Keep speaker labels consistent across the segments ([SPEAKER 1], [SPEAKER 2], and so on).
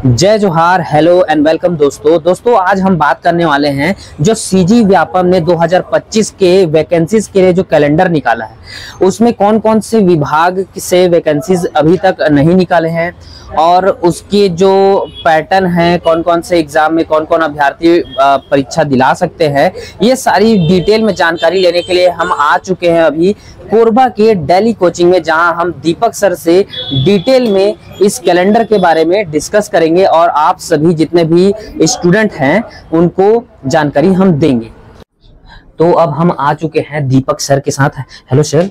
[SPEAKER 1] जय जोहार, hello and welcome दोस्तों आज हम बात करने वाले हैं जो सीजी व्यापम ने 2025 के वैकेंसीज के लिए जो कैलेंडर निकाला है उसमें कौन कौन से विभाग से वैकेंसीज अभी तक नहीं निकाले हैं और उसकी जो पैटर्न है, कौन कौन से एग्जाम में कौन कौन अभ्यर्थी परीक्षा दिला सकते हैं, ये सारी डिटेल में जानकारी लेने के लिए हम आ चुके हैं अभी कोरबा के डेली कोचिंग में, जहां हम दीपक सर से डिटेल में इस कैलेंडर के बारे में डिस्कस करेंगे और आप सभी जितने भी स्टूडेंट हैं उनको जानकारी हम देंगे। तो अब हम आ चुके हैं दीपक सर के साथ। हेलो सर,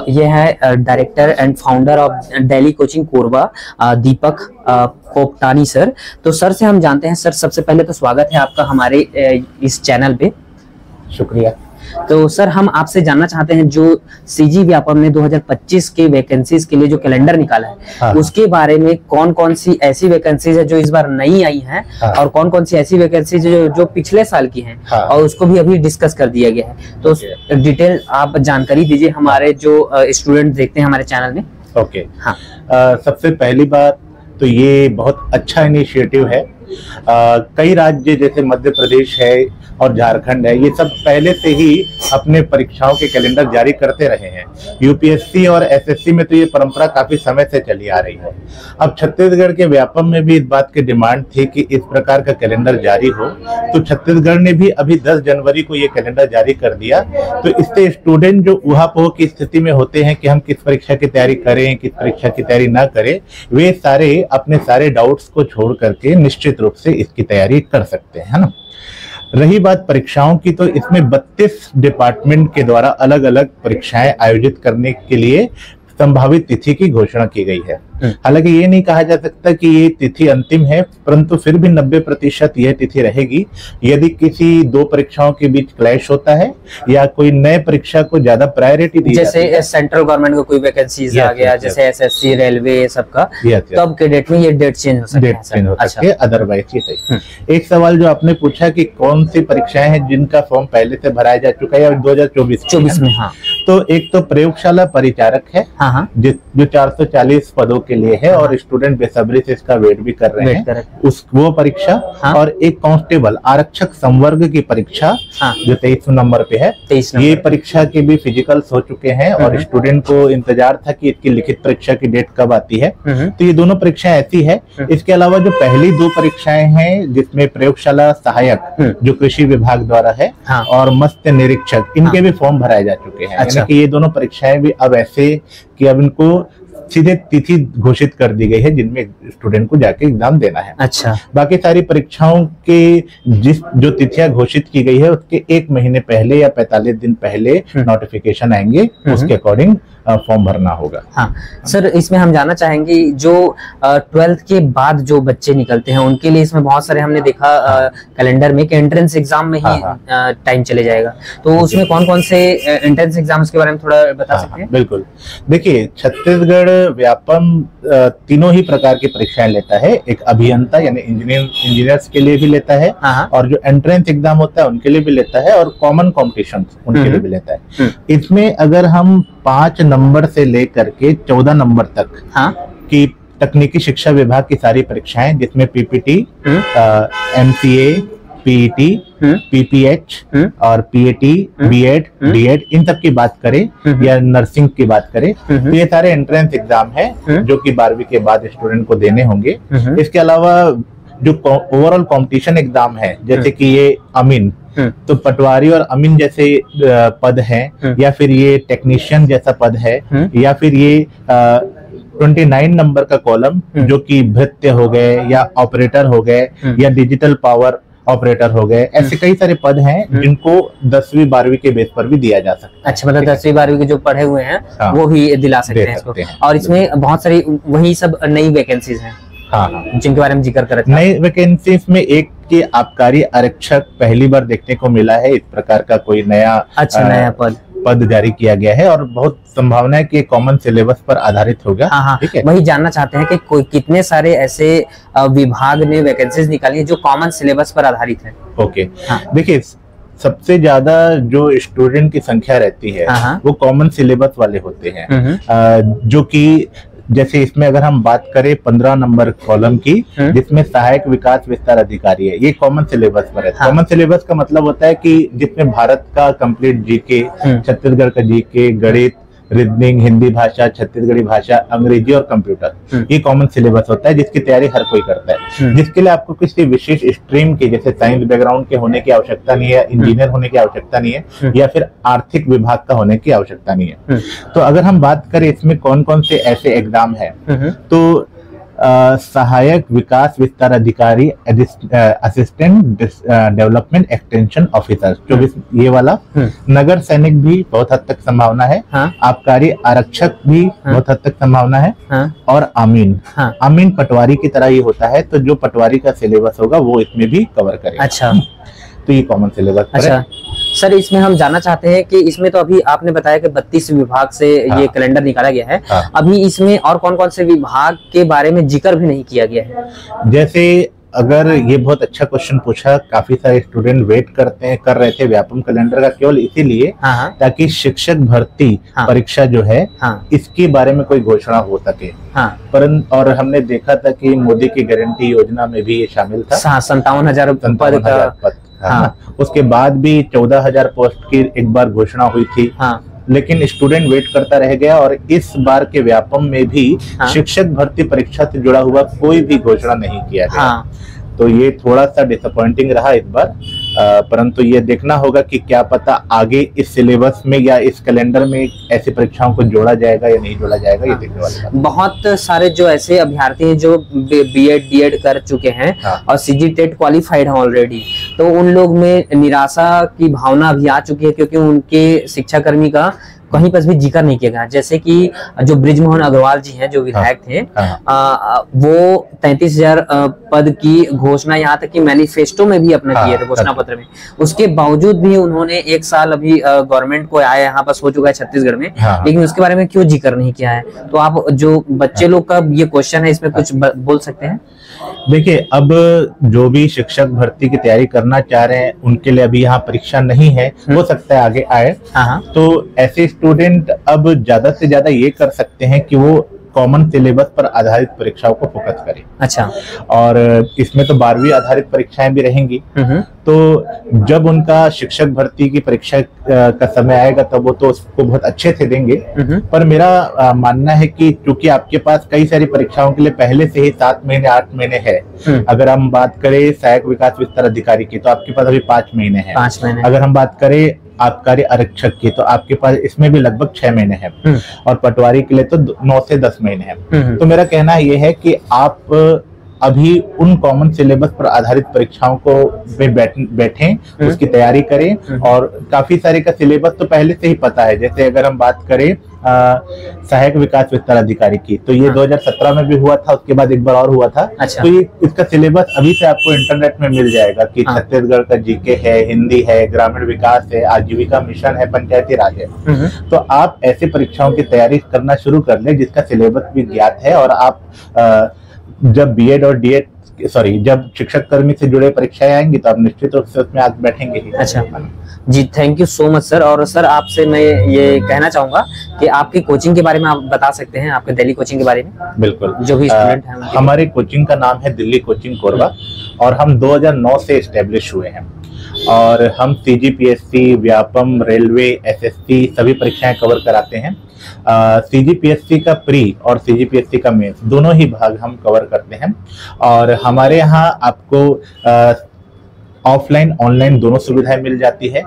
[SPEAKER 1] ये है director and founder of daily coaching Korba, Deepak Popatani sir. तो सर से हम जानते हैं। सर, सबसे पहले तो स्वागत है आपका हमारे इस चैनल पे।
[SPEAKER 2] शुक्रिया।
[SPEAKER 1] तो सर, हम आपसे जानना चाहते हैं जो सीजी व्यापम ने 2025 के वैकेंसीज के लिए जो कैलेंडर निकाला है उसके बारे में कौन कौन सी ऐसी वैकेंसीज है जो इस बार नई आई हैं और कौन कौन सी ऐसी वैकेंसीज जो पिछले साल की हैं और उसको भी अभी डिस्कस कर दिया गया है। तो डिटेल आप जानकारी दीजिए हमारे जो स्टूडेंट देखते हैं हमारे चैनल में।
[SPEAKER 2] ओके, सबसे पहली बात तो ये बहुत अच्छा इनिशिएटिव है। कई राज्य जैसे मध्य प्रदेश है और झारखंड है, ये सब पहले से ही अपने परीक्षाओं के कैलेंडर जारी करते रहे हैं। यूपीएससी और एसएससी में तो ये परंपरा काफी समय से चली आ रही है। अब छत्तीसगढ़ के व्यापम में भी इस बात की डिमांड थी कि इस प्रकार का कैलेंडर जारी हो, तो छत्तीसगढ़ ने भी अभी 10 जनवरी को ये कैलेंडर जारी कर दिया। तो इससे स्टूडेंट जो ऊहापोह की स्थिति में होते हैं कि हम किस परीक्षा की तैयारी करें, किस परीक्षा की तैयारी ना करें, वे सारे अपने सारे डाउट्स को छोड़ करके निश्चित रूप से इसकी तैयारी कर सकते हैं, है ना। रही बात परीक्षाओं की, तो इसमें 32 डिपार्टमेंट के द्वारा अलग अलग परीक्षाएं आयोजित करने के लिए संभावित तिथि की घोषणा की गई है। हालांकि ये नहीं कहा जा सकता कि ये तिथि अंतिम है, परंतु फिर भी 90% यह तिथि रहेगी। यदि किसी दो परीक्षाओं के बीच क्लैश होता है या कोई नए परीक्षा को ज्यादा प्रायोरिटी दी जाती है,
[SPEAKER 1] जैसे सेंट्रल गवर्नमेंट को कोई वैकेंसीज आ गया, जैसे एसएससी, रेलवे, ये सब का, तब के डेट में ये डेट चेंज हो सकती है। अदरवाइज ये सही। एक सवाल जो आपने पूछा कि कौन सी परीक्षाएं हैं जिनका फॉर्म पहले से भराया जा चुका है 2024 में। हाँ, तो एक तो प्रयोगशाला परिचारक है जो 440 पदों के लिए है और स्टूडेंट बेसब्री से इसका वेट भी कर रहे हैं, वो परीक्षा। और एक कांस्टेबल आरक्षक संवर्ग की परीक्षा जो 23 नंबर पे है, ये परीक्षा के भी फिजिकल्स हो चुके हैं और स्टूडेंट को इंतजार था कि इसकी लिखित परीक्षा की डेट कब आती है। तो ये दोनों परीक्षाएं ऐसी है। इसके अलावा जो पहली दो परीक्षाएं हैं जिसमें प्रयोगशाला सहायक जो कृषि विभाग द्वारा है और मत्स्य निरीक्षक, इनके भी फॉर्म भराए जा चुके हैं। यानी कि ये दोनों परीक्षाएं भी अब ऐसे कि अब इनको सीधे तिथि घोषित कर दी गई है जिनमें स्टूडेंट को जाके एग्जाम देना है। अच्छा,
[SPEAKER 2] बाकी सारी परीक्षाओं के जो तिथियां घोषित की गई है उसके 1 महीने पहले या 45 दिन पहले नोटिफिकेशन आएंगे, उसके अकॉर्डिंग फॉर्म भरना होगा।
[SPEAKER 1] हाँ सर, इसमें हम जानना चाहेंगे जो 12th के बाद जो बच्चे निकलते हैं उनके लिए इसमें बहुत सारे हमने देखा कैलेंडर में कि एंट्रेंस एग्जाम में ही टाइम चले जाएगा, तो उसमें कौन कौन से एंट्रेंस एग्जाम्स के बारे में थोड़ा बता सकते हैं?
[SPEAKER 2] बिल्कुल, देखिए छत्तीसगढ़ व्यापम तीनों ही प्रकार की परीक्षाएं लेता है। एक अभियंता यानी इंजीनियर्स के लिए भी लेता है और जो एंट्रेंस एग्जाम होता है उनके लिए भी लेता है और कॉमन कॉम्पिटिशन उनके लिए भी लेता है। इसमें अगर हम 5 नंबर से लेकर के 14 नंबर तक की तकनीकी शिक्षा विभाग की सारी परीक्षाएं, जिसमें पीपीटी, एमसीए, पीईटी, पीपीएच और पीएटी, बीएड, डीएड, इन सब की बात करें या नर्सिंग की बात करें, तो ये सारे एंट्रेंस एग्जाम है जो कि 12वीं के बाद स्टूडेंट को देने होंगे। इसके अलावा जो ओवरऑल कंपटीशन एग्जाम है, जैसे कि ये अमीन, तो पटवारी और अमीन जैसे पद हैं, या फिर ये टेक्नीशियन जैसा पद है, या फिर ये 29 नंबर का कॉलम जो कि भृत्य हो गए या ऑपरेटर हो गए या डिजिटल पावर ऑपरेटर हो गए, ऐसे कई सारे पद हैं जिनको 10वीं 12वीं के बेस पर भी दिया जा सकता है।
[SPEAKER 1] अच्छा, मतलब 10वीं 12वीं के जो पढ़े हुए हैं वो भी दिला सकते हैं इसको। और इसमें बहुत सारी वही सब नई वैकेंसीज हैं जिनके बारे में जिक्र कर रहे थे।
[SPEAKER 2] नई वैकेंसीज में एक के आबकारी आरक्षक पहली बार देखने को मिला है। इस प्रकार का कोई नया
[SPEAKER 1] नया
[SPEAKER 2] पद जारी किया गया है और बहुत संभावना है कि कॉमन सिलेबस पर आधारित होगा।
[SPEAKER 1] ठीक है, वही जानना चाहते हैं कि कोई कितने सारे ऐसे विभाग ने वैकेंसीज निकाली है जो कॉमन सिलेबस पर आधारित है।
[SPEAKER 2] ओके, देखिए सबसे ज्यादा जो स्टूडेंट की संख्या रहती है वो कॉमन सिलेबस वाले होते हैं, जो कि जैसे इसमें अगर हम बात करें 15 नंबर कॉलम की, जिसमें सहायक विकास विस्तार अधिकारी है, ये कॉमन सिलेबस पर है। कॉमन सिलेबस का मतलब होता है कि जिसमें भारत का कंप्लीट जीके, छत्तीसगढ़ का जीके, गणित, रीजनिंग, हिंदी भाषा, छत्तीसगढ़ी भाषा, अंग्रेजी और कंप्यूटर, ये कॉमन सिलेबस होता है जिसकी तैयारी हर कोई करता है। जिसके लिए आपको किसी विशेष स्ट्रीम के, जैसे साइंस बैकग्राउंड के होने की आवश्यकता नहीं है, इंजीनियर होने की आवश्यकता नहीं है, या फिर आर्थिक विभाग का होने की आवश्यकता नहीं है। तो अगर हम बात करें इसमें कौन कौन से ऐसे एग्जाम है, तो सहायक विकास विस्तार अधिकारी, असिस्टेंट डेवलपमेंट एक्सटेंशन ऑफिसर, 24 ये वाला। नगर सैनिक भी बहुत हद तक संभावना है। आबकारी आरक्षक भी बहुत हद तक संभावना है। और आमीन पटवारी की तरह ये होता है, तो जो पटवारी का सिलेबस होगा वो इसमें भी कवर करेगा।
[SPEAKER 1] अच्छा,
[SPEAKER 2] तो ये कॉमन सिलेबस।
[SPEAKER 1] अच्छा सर, इसमें हम जानना चाहते हैं कि इसमें तो अभी आपने बताया कि 32 विभाग से ये कैलेंडर निकाला गया है। अभी इसमें और कौन कौन से विभाग के बारे में जिक्र भी नहीं किया गया है?
[SPEAKER 2] जैसे अगर ये बहुत अच्छा क्वेश्चन पूछा, काफी सारे स्टूडेंट वेट कर रहे थे व्यापम कैलेंडर का, केवल इसीलिए ताकि शिक्षक भर्ती परीक्षा जो है इसके बारे में कोई घोषणा हो सके। परंतु और हमने देखा था कि मोदी की गारंटी योजना में भी ये शामिल था।
[SPEAKER 1] 57,000 पद।
[SPEAKER 2] उसके बाद भी 14,000 पोस्ट की एक बार घोषणा हुई थी। लेकिन स्टूडेंट वेट करता रह गया, और इस बार के व्यापम में भी शिक्षक भर्ती परीक्षा से जुड़ा हुआ कोई भी घोषणा नहीं किया गया। तो ये थोड़ा सा डिसअपॉइंटिंग रहा इस बार। परंतु ये देखना होगा कि क्या पता आगे इस सिलेबस में या इस कैलेंडर में ऐसी परीक्षाओं को जोड़ा जाएगा या नहीं जोड़ा जाएगा, ये देखने वाली बात।
[SPEAKER 1] बहुत सारे जो ऐसे अभ्यर्थी हैं जो बीएड डीएड कर चुके हैं और सीजी टेट क्वालिफाइड हैं ऑलरेडी, तो उन लोग में निराशा की भावना भी आ चुकी है, क्योंकि उनके शिक्षाकर्मी का कहीं पर भी जिक्र नहीं किया गया। जैसे कि जो बृजमोहन अग्रवाल जी हैं, जो विधायक थे, वो 33,000 पद की घोषणा यहाँ तक कि मैनिफेस्टो में भी अपना किए थे, घोषणा पत्र में। उसके बावजूद भी उन्होंने 1 साल अभी गवर्नमेंट को आया यहाँ पास हो चुका है छत्तीसगढ़ में, लेकिन उसके बारे में क्यों जिक्र नहीं किया है? तो आप जो बच्चे लोग का ये क्वेश्चन है, इसमें कुछ बोल सकते हैं?
[SPEAKER 2] देखिए, अब जो भी शिक्षक भर्ती की तैयारी करना चाह रहे हैं उनके लिए अभी यहाँ परीक्षा नहीं है, हो सकता है आगे आए। तो ऐसे स्टूडेंट अब ज्यादा से ज्यादा ये कर सकते हैं कि वो कॉमन सिलेबस पर आधारित परीक्षाओं को फोकस करें।
[SPEAKER 1] अच्छा।
[SPEAKER 2] और इसमें तो 12वीं आधारित परीक्षाएं भी रहेंगी। तो जब उनका शिक्षक भर्ती की परीक्षा का समय आएगा तब वो तो उसको बहुत अच्छे से देंगे। पर मेरा मानना है कि क्योंकि आपके पास कई सारी परीक्षाओं के लिए पहले से ही 7 महीने 8 महीने है। अगर हम बात करें सहायक विकास विस्तार अधिकारी की, तो आपके पास अभी 5 महीने है।
[SPEAKER 1] 5 महीने।
[SPEAKER 2] अगर हम बात करें आबकारी आरक्षक की, तो आपके पास इसमें भी लगभग 6 महीने हैं। और पटवारी के लिए तो 9 से 10 महीने हैं। तो मेरा कहना यह है कि आप अभी उन कॉमन सिलेबस पर आधारित परीक्षाओं को बैठें, उसकी तैयारी करें। और काफी सारे का सिलेबस तो पहले से ही पता है। जैसे अगर हम बात करें सहायक विकास विस्तार अधिकारी की, तो ये 2017 में भी हुआ था, उसके बाद एक बार और हुआ था।
[SPEAKER 1] अच्छा।
[SPEAKER 2] तो ये इसका सिलेबस अभी से आपको इंटरनेट में मिल जाएगा कि छत्तीसगढ़ का जीके है, हिंदी है, ग्रामीण विकास है, आजीविका मिशन है, पंचायती राज है। तो आप ऐसी परीक्षाओं की तैयारी करना शुरू कर लें जिसका सिलेबस भी ज्ञात है। और आप जब बीएड और डीएड जब शिक्षक कर्मी से जुड़े परीक्षाएं आएंगी तो आप निश्चित रूप से उसमें आगे बैठेंगे ही।
[SPEAKER 1] अच्छा जी, thank you so much sir. और सर आपसे मैं ये कहना चाहूंगा कि आपकी कोचिंग के बारे में आप बता सकते हैं, आपके दिल्ली कोचिंग के बारे में?
[SPEAKER 2] बिल्कुल,
[SPEAKER 1] जो भी स्टूडेंट हैं
[SPEAKER 2] हमारे कोचिंग का नाम है दिल्ली कोचिंग कोरबा, और हम 2009 से एस्टेब्लिश हुए हैं। और हम सीजीपीएससी, व्यापम, रेलवे, एसएससी सभी परीक्षाएं कवर कराते हैं। सीजीपीएससी का प्री और सीजीपीएससी का मेंस दोनों ही भाग हम कवर करते हैं। और हमारे यहाँ आपको ऑफलाइन ऑनलाइन दोनों सुविधाएं मिल जाती है।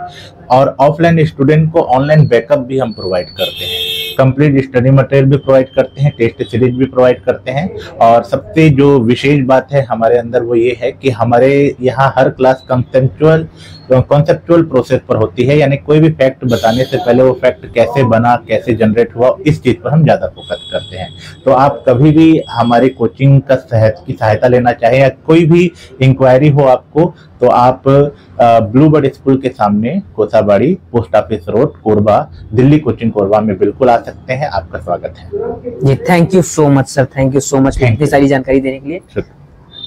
[SPEAKER 2] और ऑफलाइन स्टूडेंट को ऑनलाइन बैकअप भी हम प्रोवाइड करते हैं, कंप्लीट स्टडी मटेरियल भी प्रोवाइड करते हैं, टेस्ट सीरीज भी प्रोवाइड करते हैं। और सबसे जो विशेष बात है हमारे अंदर वो ये है कि हमारे यहाँ हर क्लास कॉन्सेप्चुअल प्रोसेस पर होती है। यानी कोई भी फैक्ट बताने से पहले वो फैक्ट कैसे बना, कैसे जनरेट हुआ, इस चीज पर हम ज्यादा फोकस करते हैं। तो आप कभी भी हमारे कोचिंग का सहायता लेना चाहें या कोई भी इंक्वायरी हो आपको, तो आप ब्लूबर्ड स्कूल के सामने Kosabadi, post office road, Korba, Delhi coaching Korba में बिल्कुल आ सकते हैं। आपका स्वागत है
[SPEAKER 1] जी। Thank you so much sir, thank you so much इतनी सारी जानकारी देने के लिए।